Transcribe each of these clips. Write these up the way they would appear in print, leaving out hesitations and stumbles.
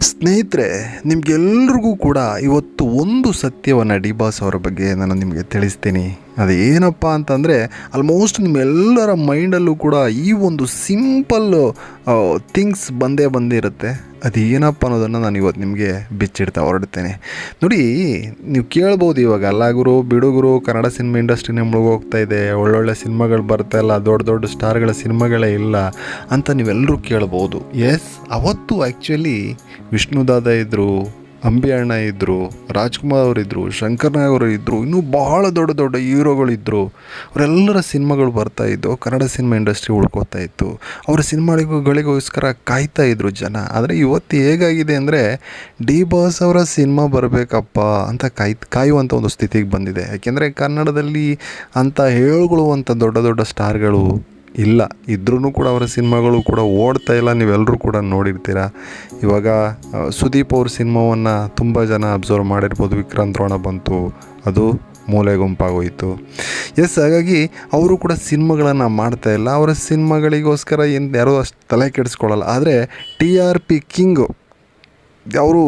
ಸ್ನೇಹಿತರೆ, ನಿಮಗೆಲ್ರಿಗೂ ಕೂಡ ಇವತ್ತು ಒಂದು ಸತ್ಯವನ್ನು ಡಿ ಬಾಸ್ ಅವರ ಬಗ್ಗೆ ನಾನು ನಿಮಗೆ ತಿಳಿಸ್ತೀನಿ. ಅದೇನಪ್ಪ ಅಂತಂದರೆ, ಆಲ್ಮೋಸ್ಟ್ ನಿಮ್ಮೆಲ್ಲರ ಮೈಂಡಲ್ಲೂ ಕೂಡ ಈ ಒಂದು ಸಿಂಪಲ್ ಥಿಂಗ್ಸ್ ಬಂದಿರುತ್ತೆ. ಅದೇನಪ್ಪ ಅನ್ನೋದನ್ನು ನಾನು ಇವತ್ತು ನಿಮಗೆ ಬಿಚ್ಚಿಡ್ತಾ ಹೊರಡ್ತೇನೆ. ನೋಡಿ, ನೀವು ಕೇಳ್ಬೋದು, ಇವಾಗ ಅಲ್ಲ ಗುರು, ಬಿಡುಗರು, ಕನ್ನಡ ಸಿನಿಮಾ ಇಂಡಸ್ಟ್ರಿನೇ ಮುಳುಗೋಗ್ತಾ ಇದೆ, ಒಳ್ಳೊಳ್ಳೆ ಸಿನಿಮಾಗಳು ಬರ್ತಾ ಇಲ್ಲ, ದೊಡ್ಡ ದೊಡ್ಡ ಸ್ಟಾರ್ಗಳ ಸಿನಿಮಾಗಳೇ ಇಲ್ಲ ಅಂತ ನೀವೆಲ್ಲರೂ ಕೇಳ್ಬೋದು. ಎಸ್, ಅವತ್ತು ಆ್ಯಕ್ಚುಲಿ ವಿಷ್ಣುದಾದ ಇದ್ದರು, ಅಂಬಿ ಅಣ್ಣ ಇದ್ದರು, ರಾಜ್ಕುಮಾರ್ ಅವರಿದ್ದರು, ಶಂಕರ್ ನಾಗ್ ಅವರು ಇದ್ದರು, ಇನ್ನೂ ಭಾಳ ದೊಡ್ಡ ದೊಡ್ಡ ಹೀರೋಗಳಿದ್ದರು. ಅವರೆಲ್ಲರ ಸಿನಿಮಾಗಳು ಬರ್ತಾಯಿದ್ದು, ಕನ್ನಡ ಸಿನಿಮಾ ಇಂಡಸ್ಟ್ರಿ ಉಳ್ಕೋತಾ ಇತ್ತು. ಅವರ ಸಿನಿಮಾಗಳಿಗೋಸ್ಕರ ಕಾಯ್ತಾ ಇದ್ದರು ಜನ. ಆದರೆ ಇವತ್ತು ಹೇಗಾಗಿದೆ ಅಂದರೆ, ಡಿ ಬಾಸ್ ಅವರ ಸಿನಿಮಾ ಬರಬೇಕಪ್ಪ ಅಂತ ಕಾಯುವಂಥ ಒಂದು ಸ್ಥಿತಿಗೆ ಬಂದಿದೆ. ಯಾಕೆಂದರೆ ಕನ್ನಡದಲ್ಲಿ ಅಂತ ಹೇಳ್ಕೊಳ್ಳುವಂಥ ದೊಡ್ಡ ದೊಡ್ಡ ಸ್ಟಾರ್ಗಳು ಇಲ್ಲ, ಇದ್ರೂ ಕೂಡ ಅವರ ಸಿನಿಮಾಗಳು ಕೂಡ ಓಡ್ತಾ ಇಲ್ಲ. ನೀವೆಲ್ಲರೂ ಕೂಡ ನೋಡಿರ್ತೀರ. ಇವಾಗ ಸುದೀಪ್ ಅವ್ರ ಸಿನಿಮಾವನ್ನು ತುಂಬ ಜನ ಅಬ್ಸರ್ವ್ ಮಾಡಿರ್ಬೋದು. ವಿಕ್ರಾಂತ್ ರೋಣ ಬಂತು, ಅದು ಮೂಲೆ ಗುಂಪಾಗೋಯಿತು. ಎಸ್, ಹಾಗಾಗಿ ಅವರು ಕೂಡ ಸಿನಿಮಾಗಳನ್ನು ಮಾಡ್ತಾ ಇಲ್ಲ. ಅವರ ಸಿನಿಮಾಗಳಿಗೋಸ್ಕರ ಯಾರೋ ಅಷ್ಟು ತಲೆ ಕೆಡಿಸ್ಕೊಳ್ಳಲ್ಲ. ಆದರೆ TRP ಕಿಂಗು ಅವರು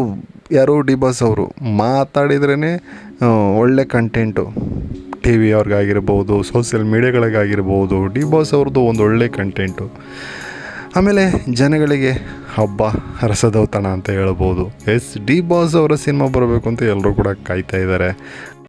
ಯಾರು, ಡಿ ಬಾಸ್ ಅವರು ಮಾತಾಡಿದ್ರೇ ಒಳ್ಳೆ ಕಂಟೆಂಟು. ಟಿ ವಿ ಅವ್ರಿಗಾಗಿರ್ಬೋದು, ಸೋಷಿಯಲ್ ಮೀಡಿಯಾಗಳಿಗಾಗಿರ್ಬೋದು, ಡಿ ಬಾಸ್ ಅವ್ರದ್ದು ಒಂದು ಒಳ್ಳೆ ಕಂಟೆಂಟು. ಆಮೇಲೆ ಜನಗಳಿಗೆ ಹಬ್ಬ ರಸದೌತಣ ಅಂತ ಹೇಳ್ಬೋದು. ಎಸ್, ಡಿ ಬಾಸ್ ಅವರ ಸಿನಿಮಾ ಬರಬೇಕು ಅಂತ ಎಲ್ಲರೂ ಕೂಡ ಕಾಯ್ತಾ ಇದ್ದಾರೆ.